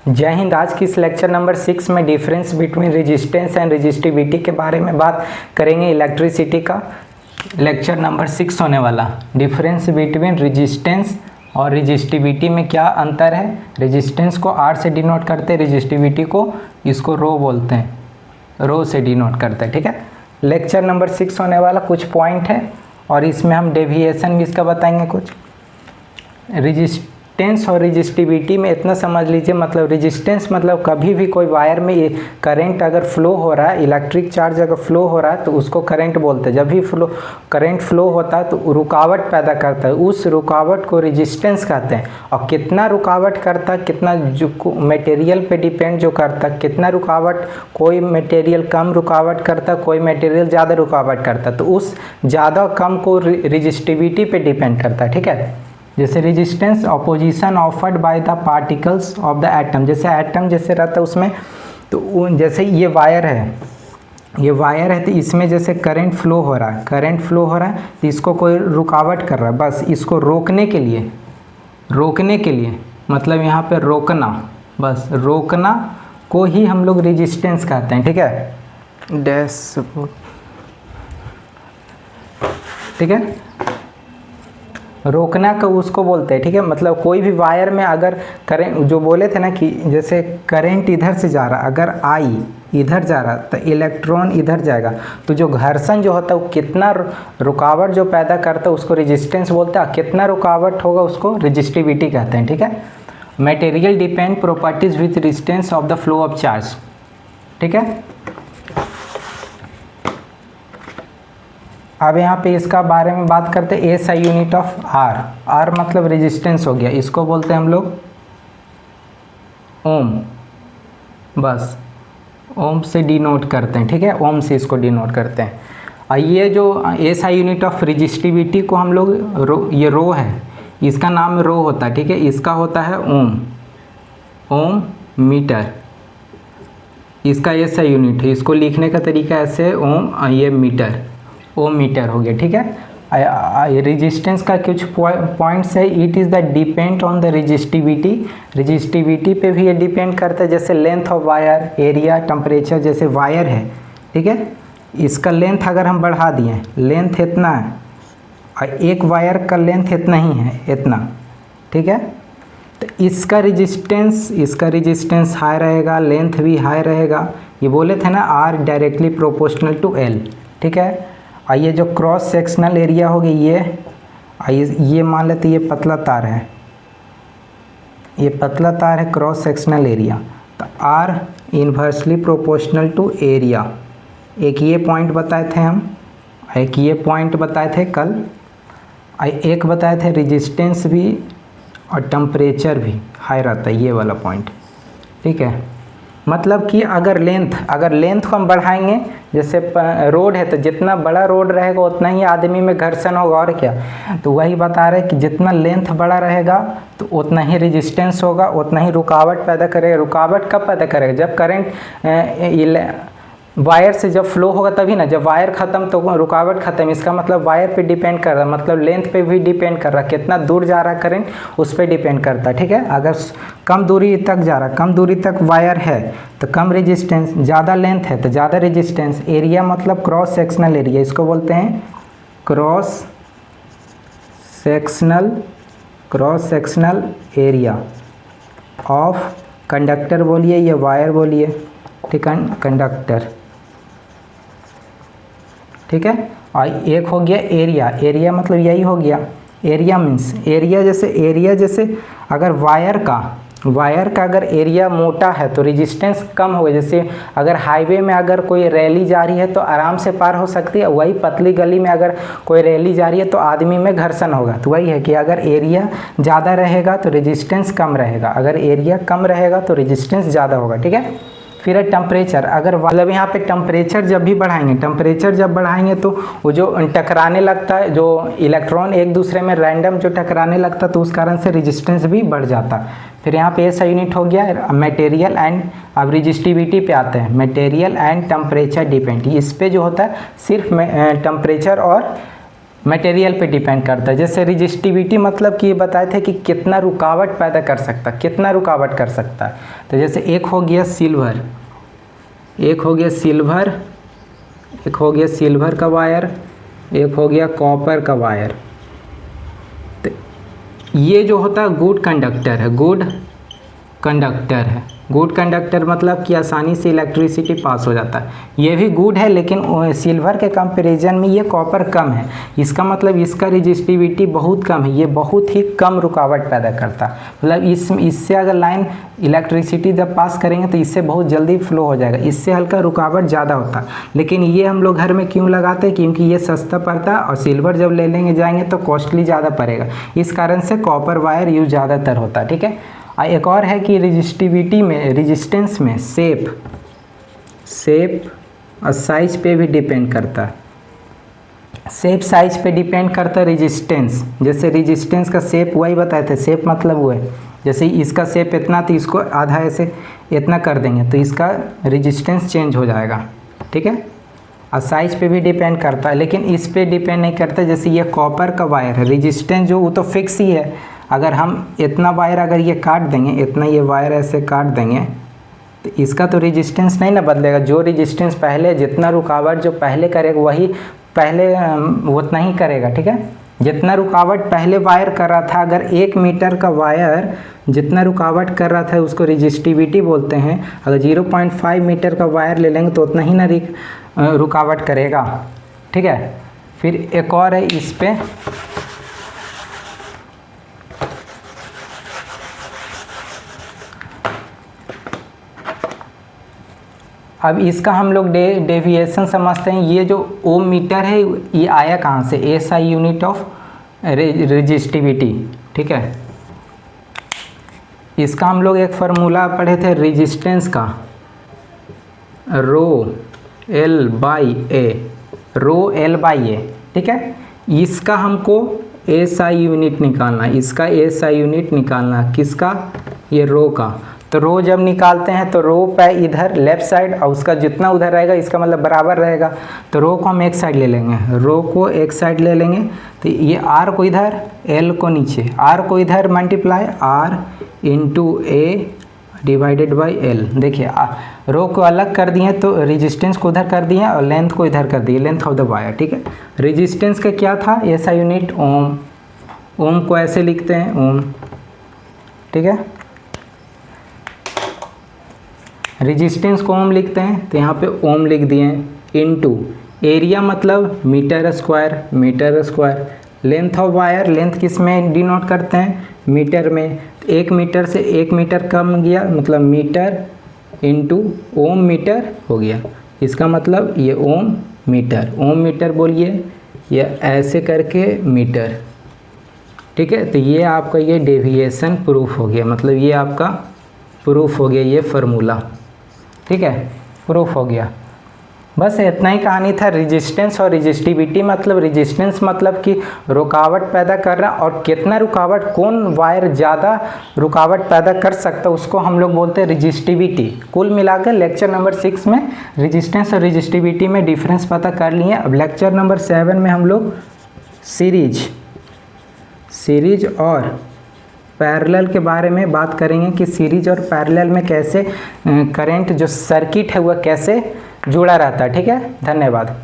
जय हिंद। आज की इस लेक्चर नंबर 6 में difference between resistance and resistivity के बारे में बात करेंगे। इलेक्ट्रिसिटी का लेक्चर नंबर 6 होने वाला। डिफरेंस बिटवीन रेजिस्टेंस और रेजिस्टिविटी में क्या अंतर है। रेजिस्टेंस को R से डिनोट करते हैं, रेजिस्टिविटी को इसको रो बोलते हैं, रो से डिनोट करते हैं। ठीक है, लेक्चर नंबर 6 होने वाला। कुछ पॉइंट है और इसमें हम डेविएशन भी इसका बताएंगे कुछ। रेजिस्टेंस और रेजिस्टिविटी में इतना समझ लीजिए, मतलब रेजिस्टेंस मतलब कभी भी कोई वायर में करंट अगर फ्लो हो रहा है, इलेक्ट्रिक चार्ज अगर फ्लो हो रहा है तो उसको करंट बोलते हैं। जब भी करंट फ्लो होता है तो रुकावट पैदा करता है, उस रुकावट को रेजिस्टेंस कहते हैं। और कितना रुकावट करता है, कितना जो मटेरियल पे डिपेंड जो करता है, कितना रुकावट, कोई मटेरियल कम रुकावट करता है, कोई मटेरियल ज़्यादा रुकावट करता है, तो उस ज़्यादा कम को रेजिस्टिविटी पे डिपेंड करता है। ठीक है, जैसे resistance opposition offered by the particles of the atom, जैसे एटम जैसे रहता है उसमें, तो जैसे ये वायर है, ये वायर है तो इसमें जैसे करंट फ्लो हो रहा है, करंट फ्लो हो रहा है तो इसको कोई रुकावट कर रहा है, बस इसको रोकने के लिए, रोकने के लिए मतलब यहाँ पे रोकना, बस रोकना को ही हम लोग रेजिस्टेंस कहते हैं। ठीक है, डैश, ठीक है, रोकना का उसको बोलते हैं। ठीक है, मतलब कोई भी वायर में अगर करंट, जो बोले थे ना कि जैसे करंट इधर से जा रहा, अगर आई इधर जा रहा तो इलेक्ट्रॉन इधर जाएगा, तो जो घर्षण जो होता है वो कितना रुकावट जो पैदा करता है उसको रेजिस्टेंस बोलते हैं। कितना रुकावट होगा उसको रेजिस्टिविटी कहते हैं। ठीक है, material depend properties with resistance of the flow of charge. ठीक है, अब यहाँ पे इसका बारे में बात करते हैं। S I unit of R, R मतलब रेजिस्टेंस हो गया, इसको बोलते हैं हम लोग ओम, बस ओम से डिनोट करते हैं। ठीक है, ओम से इसको डिनोट करते हैं। और ये जो S I unit of resistivity को हम लोग ये रो है, इसका नाम रो होता है। ठीक है, इसका होता है ओम, ओम मीटर, इसका एस आई यूनिट है। इसको लिखने का तरीका ऐसे ओम, ये मीटर, ओम मीटर हो गया। ठीक है, रेजिस्टेंस का कुछ पॉइंट्स है। It is the depend on the resistivity, resistivity पे भी ये डिपेंड करता है। जैसे length of wire, area, temperature. जैसे वायर है, ठीक है, इसका लेंथ अगर हम बढ़ा दिए, लेंथ इतना है और एक वायर का लेंथ इतना ही है, इतना। ठीक है, तो इसका रेजिस्टेंस हाई रहेगा, लेंथ भी हाई रहेगा। ये बोले थे ना R directly proportional to L. ठीक है, और ये जो क्रॉस सेक्शनल एरिया होगी, ये मान लेते ये पतला तार है, ये पतला तार है, क्रॉस सेक्शनल एरिया, तो R inversely proportional to area. एक ये पॉइंट बताए थे हम, एक ये पॉइंट बताए थे कल, एक बताए थे रेजिस्टेंस भी और टेम्परेचर भी हाई रहता है, ये वाला पॉइंट। ठीक है, मतलब कि अगर लेंथ को हम बढ़ाएंगे, जैसे रोड है तो जितना बड़ा रोड रहेगा उतना ही आदमी में घर्षण होगा, और क्या। तो वही बता रहे कि जितना लेंथ बड़ा रहेगा तो उतना ही रेजिस्टेंस होगा, उतना ही रुकावट पैदा करेगा। रुकावट कब पैदा करेगा, जब करंट वायर से जब फ्लो होगा तभी ना। जब वायर ख़त्म तो रुकावट ख़त्म, इसका मतलब वायर पे डिपेंड कर रहा है, मतलब लेंथ पे भी डिपेंड कर रहा है, कितना दूर जा रहा है करंट उस पर डिपेंड करता है। ठीक है, अगर कम दूरी तक जा रहा है, कम दूरी तक वायर है तो कम रेजिस्टेंस, ज़्यादा लेंथ है तो ज़्यादा रेजिस्टेंस। एरिया मतलब क्रॉस सेक्शनल एरिया, इसको बोलते हैं cross sectional area of conductor बोलिए या वायर बोलिए। ठीक है, कंडक्टर। ठीक है, और एक हो गया एरिया, एरिया मतलब यही हो गया। एरिया मीन्स एरिया जैसे अगर वायर का अगर एरिया मोटा है तो रेजिस्टेंस कम होगा। जैसे अगर हाईवे में अगर कोई रैली जा रही है तो आराम से पार हो सकती है, वही पतली गली में अगर कोई रैली जा रही है तो आदमी में घर्षण होगा। तो वही है कि अगर एरिया ज़्यादा रहेगा तो रेजिस्टेंस कम रहेगा, अगर एरिया कम रहेगा तो रेजिस्टेंस ज़्यादा होगा। ठीक है, फिर है टेम्परेचर। अगर मतलब यहाँ पे टेम्परेचर जब भी बढ़ाएंगे, टेम्परेचर जब बढ़ाएंगे तो वो जो टकराने लगता है, जो इलेक्ट्रॉन एक दूसरे में रैंडम जो टकराने लगता है तो उस कारण से रेजिस्टेंस भी बढ़ जाता। फिर यहाँ पे ऐसा यूनिट हो गया मटेरियल एंड, अब रेजिस्टिविटी पे आते हैं। मटेरियल एंड टेम्परेचर डिपेंड, इस पे जो होता है सिर्फ टेम्परेचर और मटेरियल पे डिपेंड करता है। जैसे रजिस्टिविटी मतलब कि ये बताए थे कि कितना रुकावट पैदा कर सकता है, कितना रुकावट कर सकता है। तो जैसे एक हो गया सिल्वर, एक हो गया सिल्वर, एक हो गया सिल्वर का वायर, एक हो गया कॉपर का वायर। तो ये जो होता है गुड कंडक्टर है, गुड कंडक्टर है। गुड कंडक्टर मतलब कि आसानी से इलेक्ट्रिसिटी पास हो जाता है। ये भी गुड है, लेकिन सिल्वर के कंपैरिजन में ये कॉपर कम है। इसका मतलब इसका रजिस्टिविटी बहुत कम है, ये बहुत ही कम रुकावट पैदा करता है। मतलब इससे अगर लाइन इलेक्ट्रिसिटी जब पास करेंगे तो इससे बहुत जल्दी फ्लो हो जाएगा, इससे हल्का रुकावट ज़्यादा होता है। लेकिन ये हम लोग घर में क्यों लगाते हैं? क्योंकि ये सस्ता पड़ता है, और सिल्वर जब ले लेंगे जाएंगे तो कॉस्टली ज़्यादा पड़ेगा। इस कारण से कॉपर वायर यूज ज़्यादातर होता है, ठीक है। एक और है कि रजिस्टिविटी में, रेजिस्टेंस में शेप और साइज पे भी डिपेंड करता है। शेप साइज पे डिपेंड करता है रेजिस्टेंस। जैसे रेजिस्टेंस का शेप वही बताए थे, शेप मतलब वो है, जैसे इसका शेप इतना तो इसको आधा ऐसे इतना कर देंगे तो इसका रेजिस्टेंस चेंज हो जाएगा, ठीक है। और साइज पे भी डिपेंड करता है, लेकिन इस पे डिपेंड नहीं करता। जैसे ये कॉपर का वायर है, रेजिस्टेंस जो वो तो फिक्स ही है। अगर हम इतना वायर अगर ये काट देंगे, इतना ये वायर ऐसे काट देंगे तो इसका तो रेजिस्टेंस नहीं ना बदलेगा। जो रेजिस्टेंस पहले, जितना रुकावट जो पहले करेगा वही पहले उतना ही करेगा, ठीक है। जितना रुकावट पहले वायर कर रहा था, अगर 1 मीटर का वायर जितना रुकावट कर रहा था उसको रेजिस्टिविटी बोलते हैं। अगर 0.5 मीटर का वायर ले लेंगे तो उतना ही ना रुकावट करेगा, ठीक है। फिर एक और है इस पे, अब इसका हम लोग डेविएशन समझते हैं। ये जो ओम मीटर है ये आया कहाँ से? एसआई यूनिट ऑफ रेजिस्टिविटी, ठीक है। इसका हम लोग एक फार्मूला पढ़े थे रेजिस्टेंस का, rho L by A, rho L by A, ठीक है। इसका हमको एसआई यूनिट निकालना, इसका एसआई यूनिट निकालना, किसका? ये रो का। तो रो जब निकालते हैं तो रो पे इधर लेफ्ट साइड और उसका जितना उधर रहेगा इसका मतलब बराबर रहेगा। तो रो को हम एक साइड ले लेंगे, रो को एक साइड ले लेंगे। तो ये आर को इधर, एल को नीचे, आर को इधर multiply R into A divided by L. देखिए रो को अलग कर दिए तो रेजिस्टेंस को उधर कर दिए और लेंथ को इधर कर दिए, लेंथ ऑफ द वायर, ठीक है। रेजिस्टेंस का क्या था? ऐसा यूनिट ओम, ओम को ऐसे लिखते हैं ओम, ठीक है। रेजिस्टेंस को ओम लिखते हैं तो यहाँ पे ओम लिख दिए, इनटू एरिया मतलब metre square, metre square. Length of wire, length किस में डिनोट करते हैं? मीटर में। 1 मीटर से 1 मीटर कम गया मतलब मीटर इनटू ओम मीटर हो गया। इसका मतलब ये ओम मीटर, ओम मीटर बोलिए या ऐसे करके मीटर, ठीक है। तो ये आपका ये डेविएशन प्रूफ हो गया, मतलब ये आपका प्रूफ हो गया, ये फार्मूला, ठीक है, प्रूफ हो गया। बस इतना ही कहानी था। रेजिस्टेंस और रेजिस्टिविटी मतलब, रेजिस्टेंस मतलब कि रुकावट पैदा करना, और कितना रुकावट, कौन वायर ज़्यादा रुकावट पैदा कर सकता है उसको हम लोग बोलते हैं रेजिस्टिविटी। कुल मिलाकर लेक्चर नंबर 6 में रेजिस्टेंस और रेजिस्टिविटी में डिफरेंस पता कर लिए। अब लेक्चर नंबर 7 में हम लोग सीरीज और पैरेलल के बारे में बात करेंगे कि सीरीज और पैरेलल में कैसे करंट जो सर्किट है वह कैसे जुड़ा रहता है, ठीक है। धन्यवाद।